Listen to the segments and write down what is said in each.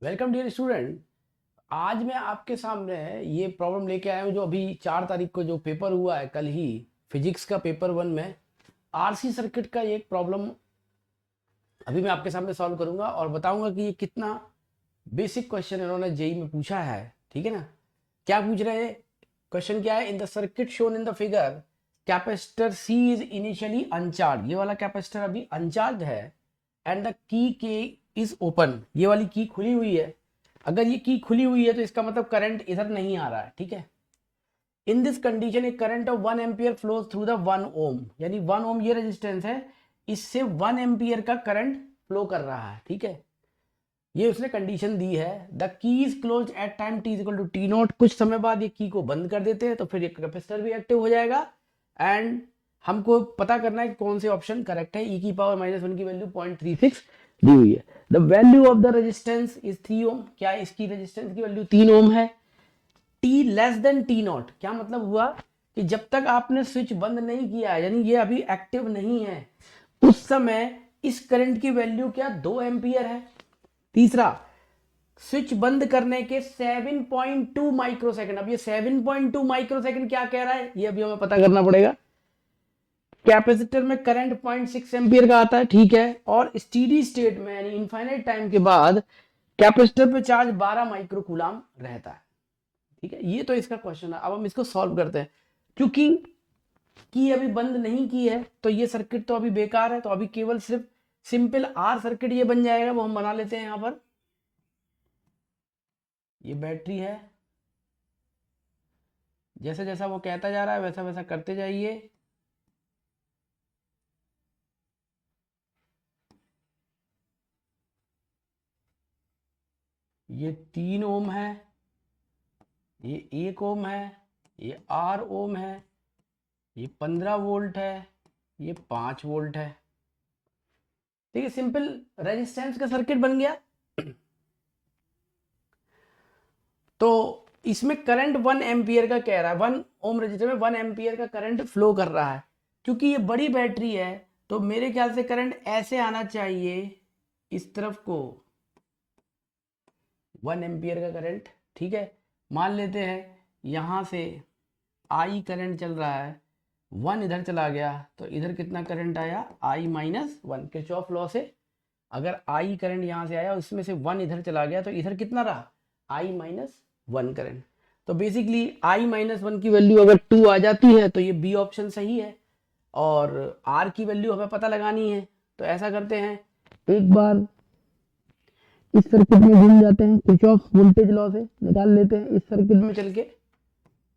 Welcome dear student. आज मैं आपके सामने ये प्रॉब्लम लेके आया हूँ जो अभी 4 तारीख को जो पेपर हुआ है कल ही, फिजिक्स का पेपर 1 में आरसी सर्किट का ये एक प्रॉब्लम अभी मैं आपके सामने सॉल्व करूंगा और बताऊंगा कि ये कितना बेसिक क्वेश्चन इन्होंने जेई में पूछा है। ठीक है ना। क्या पूछ रहे हैं, क्वेश्चन क्या है, in the circuit shown in the figure capacitor C is initially uncharged, ये वाला कैपेसिटर अभी अनचार्ज है, एंड द की के इज ओपन, ये वाली की खुली हुई है। अगर ये की खुली हुई है तो इसका मतलब करंट इधर नहीं आ रहा है। ठीक है। In this condition A current of 1 ampere flows through the 1 ओम, यानी 1 ओम ये रेजिस्टेंस है, इससे 1 एम्पियर का करंट फ्लो कर रहा है। ठीक है। ये उसने कंडीशन दी है। The key is close at time t equal to t nought, कुछ समय बाद ये की को बंद कर देते हैं तो फिर ये कैपेसिटर भी एक्टिव हो जाएगा। एंड हमको पता करना है कि कौन से ऑप्शन करेक्ट है। ई की पावर -1 की वैल्यू 0.36 दी हुई है। The value of the resistance is 3 ओम, क्या इसकी रेजिस्टेंस की वैल्यू 3 ओम है। T less than T not, क्या मतलब हुआ कि जब तक आपने स्विच बंद नहीं किया है, यानी ये अभी एक्टिव नहीं है, उस समय इस करंट की वैल्यू क्या 2 एम्पियर है। तीसरा, स्विच बंद करने के 7.2 माइक्रोसेकंड, अब ये 7.2 माइक्रोसेकंड क्या कह रहा है ये अभी हमें पता करना पड़ेगा। कैपेसिटर में करंट 0.6 एम्पियर का आता है, ठीक है, और स्टीडी स्टेट में यानी इनफाइनाइट टाइम के बाद कैपेसिटर पे चार्ज 12 माइक्रो कूलाम रहता है। ठीक है, ये तो इसका क्वेश्चन है। अब हम इसको सॉल्व करते हैं। क्योंकि की अभी बंद नहीं की है तो ये सर्किट तो अभी बेकार है, तो अभी केवल सिर्फ सिंपल आर सर्किट ये बन जाएगा, वो हम बना लेते हैं। यहां पर ये बैटरी है, जैसे जैसा वो कहता जा रहा है वैसा वैसा करते जाइए। ये 3 ओम है, ये 1 ओम है, ये R ओम है, ये 15 वोल्ट है, ये 5 वोल्ट है। ठीक है, सिंपल रेजिस्टेंस का सर्किट बन गया। तो इसमें करंट 1 एम्पियर का कह रहा है, 1 ओम रजिस्टर में 1 एम्पियर का करंट फ्लो कर रहा है। क्योंकि ये बड़ी बैटरी है तो मेरे ख्याल से करंट ऐसे आना चाहिए इस तरफ को, 1 एम्पियर का करंट। ठीक है, मान लेते हैं यहां से आई करंट चल रहा है, 1 इधर चला गया तो इधर कितना करंट आया, I -1। किरचॉफ लॉ से अगर आई करंट यहां से आया उसमें से 1 इधर चला गया तो इधर कितना रहा, I -1 करंट। तो बेसिकली I -1 की वैल्यू अगर 2 आ जाती है तो ये बी ऑप्शन सही है, और R की वैल्यू हमें पता लगानी है। तो ऐसा करते हैं, एक बार इस सर्किट में घूम जाते हैं, किरचॉफ वोल्टेज लॉ से निकाल लेते हैं। इस सर्किट में चल के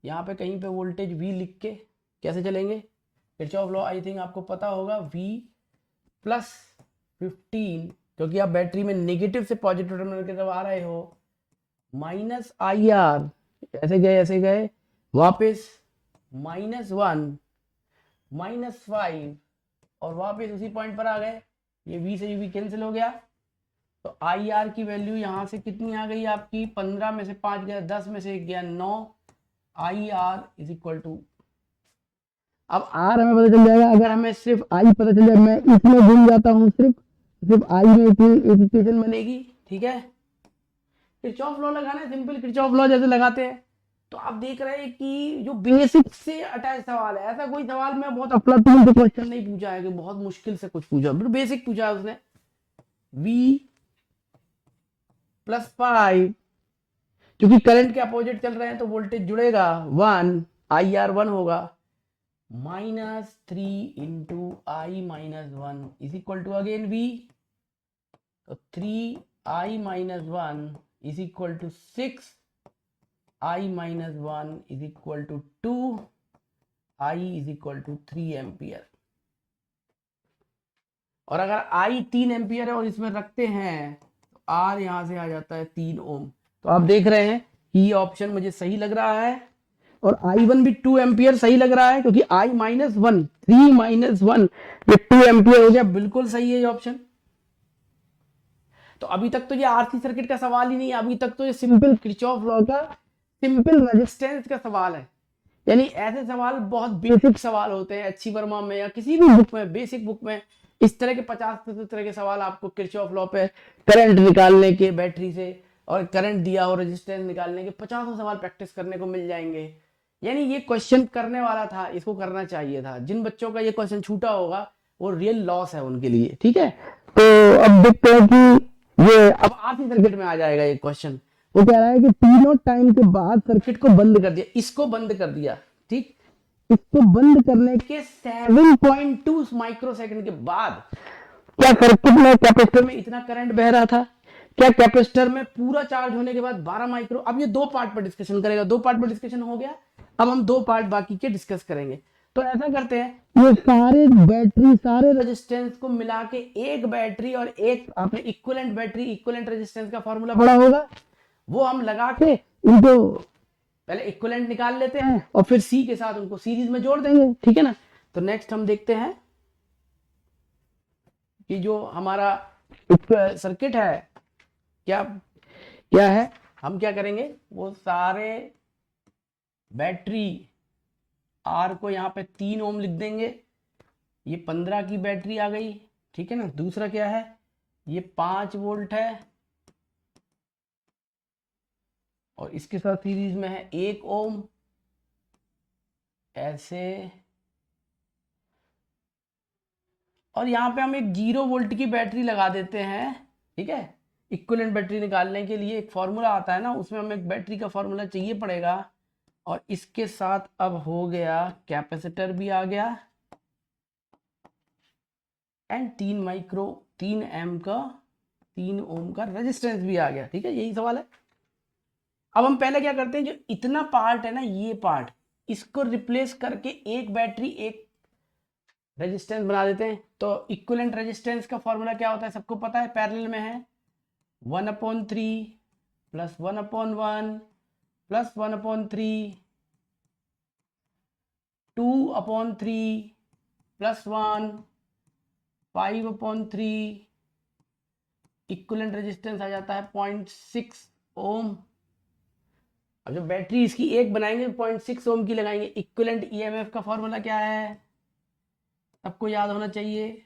यहाँ पे कहीं पे वोल्टेज V लिख के कैसे चलेंगे, किरचॉफ लॉ आई थिंक आपको पता होगा, V +15, क्योंकि आप बैटरी में नेगेटिव से पॉजिटिव टर्मिनल की तरफ आ रहे हो, -IR, ऐसे गए वापस -1 -5 और वापस उसी पॉइंट पर आ गए। ये V से V कैंसिल हो गया, तो IR की वैल्यू यहां से कितनी आ गई आपकी, 15 में से 5 गया, 10 में से 1 गया 9, IR इज इक्वल टू, अब R हमें पता चल जाएगा। अगर हमें सिर्फ I पता चल जाए, मैं इसमें घूम जाता हूँ, सिर्फ I में इक्वेशन बनेगी। ठीक है, किरचॉफ लॉ लगाना है, सिंपल किरचॉफ लॉ जैसे लगाते हैं। तो आप देख रहे हैं कि जो बेसिक से अटैच सवाल है, ऐसा कोई सवाल में बहुत अफलातून से क्वेश्चन नहीं पूछा है कि बहुत मुश्किल से कुछ पूछा, बिल्कुल बेसिक पूछा है उसने। V +5, क्योंकि करंट के अपोजिट चल रहे हैं तो वोल्टेज जुड़ेगा 1, IR 1 होगा, -3 into I -1 is equal to again V, तो 3I -1 is equal to 6, I -1 is equal to 2, I is equal to 3 ampere. और अगर I 3 एम्पियर है और इसमें रखते हैं तो R यहां से आ जाता है 3 ओम। तो आप देख रहे हैं कि ये ऑप्शन मुझे सही लग रहा है, और I1 भी 2 एम्पियर सही लग रहा है, क्योंकि I -1 3 -1 ये 2 एम्पियर हो गया, बिल्कुल सही है ये ऑप्शन। तो अभी तक तो ये आरसी सर्किट का सवाल ही नहीं है, अभी तक तो ये सिंपल किरचॉफ लॉ का सिंपल रेजिस्टेंस का सवाल है। यानी ऐसे सवाल बहुत बेसिक सवाल होते हैं, अच्छी वर्मा में या किसी भी बुक में, बेसिक बुक में इस तरह के 50 तरह के सवाल आपको किरचॉफ लॉ पे करंट निकालने के बैटरी से और करंट दिया और रेजिस्टेंस निकालने के 50 सवाल प्रैक्टिस करने को मिल जाएंगे। यानी ये क्वेश्चन करने वाला था, इसको करना चाहिए था। जिन बच्चों का ये क्वेश्चन छूटा होगा वो रियल लॉस है उनके लिए, ठीक है। तो अब देखते हैं कि ये अब आरसी सर्किट में आ जाएगा ये क्वेश्चन। वो कह रहा है कि तीनों टाइम के बाद सर्किट को बंद कर दिया, इसको बंद कर दिया, ठीक। इसको बंद करने के 7.2 माइक्रोसेकंड के बाद क्या सर्किट में कैपेसिटर में इतना करंट बह रहा था? क्या कैपेसिटर में पूरा चार्ज होने के बाद 12 माइक्रो, अब ये दो पार्ट पर डिस्कशन करेगा, दो पार्ट पर डिस्कशन हो गया। अब हम दो पार्ट बाकी के डिस्कस करेंगे। तो ऐसा करते हैं, ये सारे बैटरी सारे रेजिस्टेंस को मिला के एक बैटरी और एक आपने इक्विवेलेंट बैटरी इक्विवेलेंट रेजिस्टेंस का फॉर्मूला पढ़ा होगा, वो हम लगा के इनको पहले इक्विवेलेंट निकाल लेते हैं और फिर सी के साथ उनको सीरीज में जोड़ देंगे, ठीक है ना। तो नेक्स्ट हम देखते हैं कि जो हमारा सर्किट है क्या क्या है। हम क्या करेंगे, वो सारे बैटरी आर को यहाँ पे 3 ओम लिख देंगे। ये 15 की बैटरी आ गई, ठीक है ना। दूसरा क्या है, ये 5 वोल्ट है और इसके साथ सीरीज में है 1 ओम, ऐसे। और यहाँ पे हम एक 0 वोल्ट की बैटरी लगा देते हैं, ठीक है। इक्विवेलेंट बैटरी निकालने के लिए एक फॉर्मूला आता है ना, उसमें हमें एक बैटरी का फॉर्मूला चाहिए पड़ेगा। और इसके साथ अब हो गया कैपेसिटर भी आ गया एंड 3 एम का 3 ओम का रेजिस्टेंस भी आ गया, ठीक है। यही सवाल है। अब हम पहले क्या करते हैं, जो इतना पार्ट है ना, ये पार्ट, इसको रिप्लेस करके एक बैटरी एक रेजिस्टेंस बना देते हैं। तो इक्विवेलेंट रेजिस्टेंस का फॉर्मूला क्या होता है, सबको पता है, पैरेलल में है 1/3 plus 1/1 plus 1/3 2/3 plus 1 5/3। Equivalent resistance आ जाता है 0.6 ओम। अब जो बैटरी इसकी एक बनाएंगे 0.6 ओम की लगाएंगे। इक्विवेलेंट ईएमएफ का फॉर्मूला क्या है, सबको याद होना चाहिए।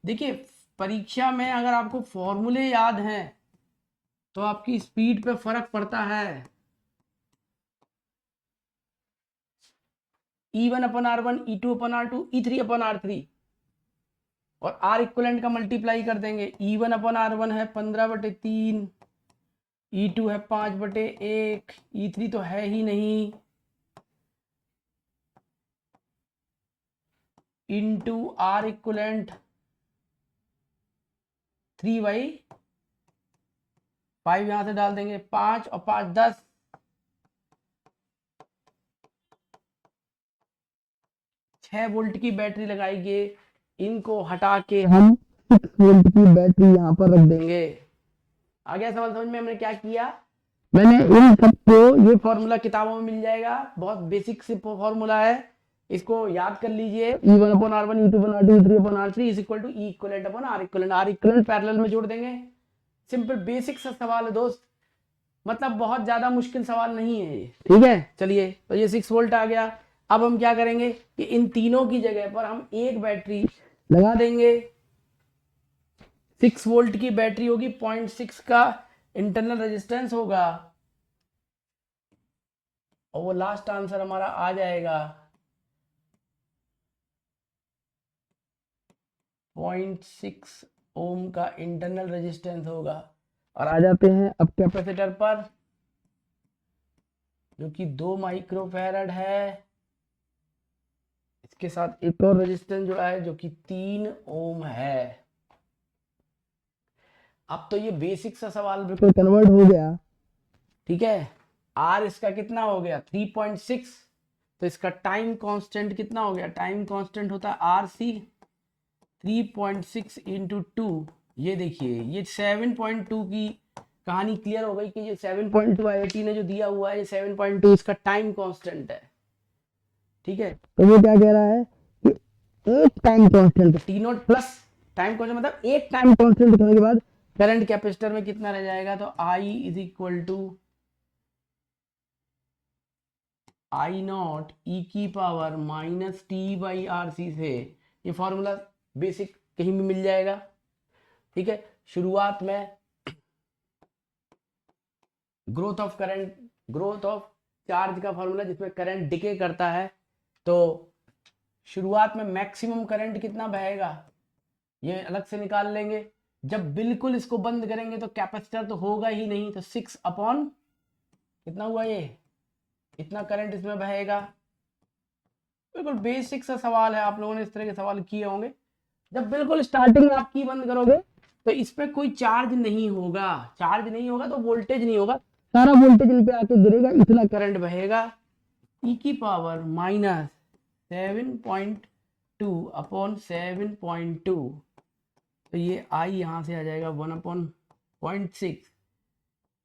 देखिए परीक्षा में अगर आपको फॉर्मूले याद हैं तो आपकी स्पीड पे फर्क पड़ता है। E1/R1 E2/R2 E3/R3 और R इक्विवेलेंट का मल्टीप्लाई कर देंगे। E1/R1 है 15/3, E2 है 5/1, E3 तो है ही नहीं, इंटू R इक्विवेलेंट 3/5, यहां से डाल देंगे 5 और 5 10, 6 वोल्ट की बैटरी लगाएंगे। इनको हटा के हम 6 वोल्ट की बैटरी यहाँ पर रख देंगे। आ गया सवाल समझ में? हमने क्या किया, मैंने इन सबको, ये फॉर्मूला किताबों में मिल जाएगा, बहुत बेसिक से फॉर्मूला है, इसको याद कर लीजिए। E1/R1 E2/R2 E3/R3 is equal to E equivalent upon R equivalent. R equivalent parallel में जोड़ देंगे। सिंपल बेसिक सा सवाल है दोस्त, मतलब बहुत ज्यादा मुश्किल सवाल नहीं है ये, ठीक है। चलिए, तो ये 6 वोल्ट आ गया। अब हम क्या करेंगे कि इन तीनों की जगह पर हम एक बैटरी लगा देंगे। 6 वोल्ट की बैटरी होगी, 0.6 का इंटरनल रेजिस्टेंस होगा और वो लास्ट आंसर हमारा आ जाएगा 0.6 ओम का इंटरनल रेजिस्टेंस होगा। और आ जाते हैं अब कैपेसिटर पर, जो कि 2 माइक्रोफैरड है। इसके साथ एक और रेजिस्टेंस जुड़ा है जो कि 3 ओम है। अब तो ये बेसिक सा सवाल बिल्कुल कन्वर्ट हो गया, ठीक है। आर इसका कितना हो गया 3.6, तो इसका टाइम कांस्टेंट कितना हो गया, टाइम कांस्टेंट होता है आर सी 3.6 इंटू 2। ये देखिए ये 7.2 की कहानी क्लियर हो गई कि ये 7.2 आईआईटी ने जो दिया हुआ है, ये 7.2 इसका टाइम कांस्टेंट है, ठीक है। तो वो क्या कह रहा है कि एक time constant T not plus time constant, मतलब एक टाइम कांस्टेंट होने के बाद करंट कैपेसिटर में कितना रह जाएगा, तो I is equal to I naught e की power minus t by R C से। ये फॉर्मूला बेसिक कहीं भी मिल जाएगा, ठीक है। शुरुआत में growth of current, growth of charge का फॉर्मूला जिसमें करंट डिके करता है। तो शुरुआत में मैक्सिमम करंट कितना बहेगा ये अलग से निकाल लेंगे। जब बिल्कुल इसको बंद करेंगे तो कैपेसिटर तो होगा ही नहीं, तो 6 अपॉन कितना हुआ, ये इतना करंट इसमें बहेगा। बिल्कुल बेसिक सा सवाल है, आप लोगों ने इस तरह के सवाल किए होंगे। जब बिल्कुल स्टार्टिंग में आप की बंद करोगे तो इस पे कोई चार्ज नहीं होगा, चार्ज नहीं होगा तो वोल्टेज नहीं होगा, सारा वोल्टेज इन पे आके गिरेगा, इतना करंट बहेगा। ई की पावर माइनस 7.2 अपॉन 7.2, तो ये आई यहाँ से आ जाएगा 1/0.6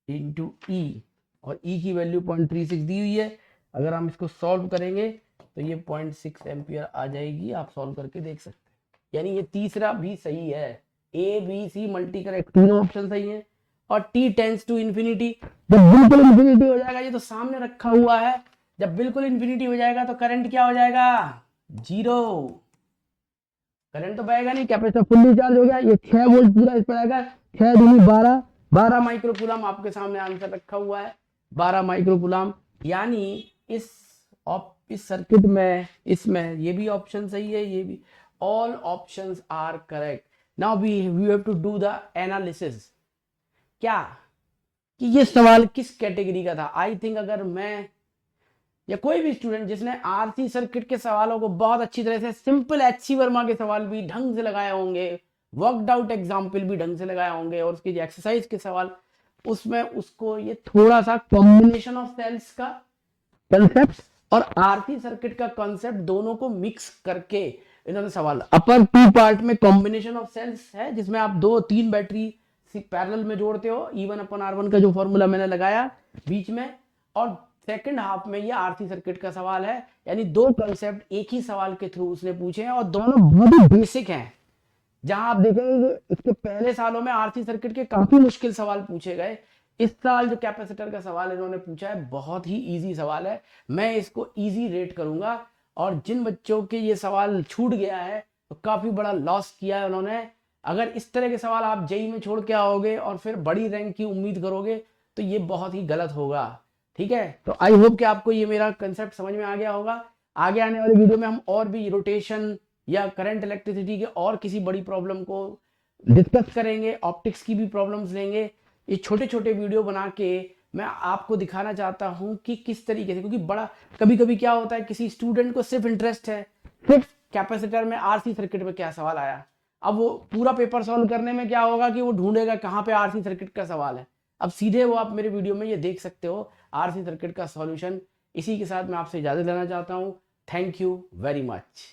इंटू ई, और ई की वैल्यू 0.36 दी हुई है। अगर हम इसको सॉल्व करेंगे तो ये 0.6 एम्पियर आ जाएगी, आप सॉल्व करके देख सकते हैं। यानी ये तीसरा भी सही है, A B C multi correct, तीनों ऑप्शन सही है। और टी टेंस टू इन्फिनिटी, जब बिल्कुल इन्फिनिटी हो जाएगा, ये तो सामने रखा हुआ है, जब बिल्कुल इन्फिनिटी हो जाएगा तो करंट क्या हो जाएगा, 0, करंट तो बहेगा नहीं, कैपेसिटर फुल्ली चार्ज हो गया। ये 6 वोल्ट पूरा इस पर आएगा, 6 दूनी 12, 12 माइक्रोकूलम आपके सामने आंसर रखा हुआ है, 12 माइक्रोकूलम। यानी इस सर्किट में, इसमें ये भी ऑप्शन सही है, ये भी, all options are correct. Now we have to do the analysis, क्या कि ये सवाल किस कैटेगरी का था। आई थिंक अगर मैं या कोई भी स्टूडेंट जिसने आरसी सर्किट के सवालों को बहुत अच्छी तरह से, सिंपल एचसी वर्मा के सवाल भी ढंग से लगाए होंगे, वर्कड आउट एग्जाम्पल भी ढंग से लगाए होंगे, और उसके जो एक्सरसाइज के सवाल, उसमें उसको ये थोड़ा सा कॉम्बिनेशन ऑफ सेल्स का कंसेप्ट और आरसी सर्किट का कंसेप्ट दोनों को मिक्स करके इन्होंने सवाल, अपर 2 पार्ट में कॉम्बिनेशन ऑफ सेल्स है जिसमें आप 2-3 बैटरी पैरेलल में जोड़ते हो, E1/R1 का जो फॉर्मूला मैंने लगाया बीच में, और सेकंड हाफ में ये आरसी सर्किट का सवाल है। यानी 2 कंसेप्ट एक ही सवाल के थ्रू उसने पूछे हैं, और दोनों बहुत ही बेसिक हैं। जहां आप देखेंगे कि इसके पहले सालों में आरसी सर्किट के काफी मुश्किल सवाल पूछे गए, इस साल जो कैपेसिटर का सवाल इन्होंने पूछा है बहुत ही इजी सवाल है, मैं इसको इजी रेट करूंगा। और जिन बच्चों के ये सवाल छूट गया है तो काफी बड़ा लॉस किया है उन्होंने। अगर इस तरह के सवाल आप जेई में छोड़ के आओगे और फिर बड़ी रैंक की उम्मीद करोगे तो ये बहुत ही गलत होगा। ठीक है, तो आई होप कि आपको ये मेरा कंसेप्ट समझ में आ गया होगा। आगे आने वाले वीडियो में हम और भी रोटेशन या करंट इलेक्ट्रिसिटी के और किसी बड़ी प्रॉब्लम को डिस्कस करेंगे, ऑप्टिक्स की भी प्रॉब्लम्स लेंगे। ये छोटे छोटे वीडियो बना के मैं आपको दिखाना चाहता हूं कि किस तरीके से, क्योंकि बड़ा कभी कभी क्या होता है, किसी स्टूडेंट को सिर्फ इंटरेस्ट है सिर्फ कैपेसिटर में आरसी सर्किट में क्या सवाल आया, अब वो पूरा पेपर सॉल्व करने में क्या होगा कि वो ढूंढेगा कहाँ पे आरसी सर्किट का सवाल है। अब सीधे वो आप मेरे वीडियो में ये देख सकते हो आरसी सर्किट का सॉल्यूशन। इसी के साथ मैं आपसे इजाजत लेना चाहता हूँ। Thank you very much.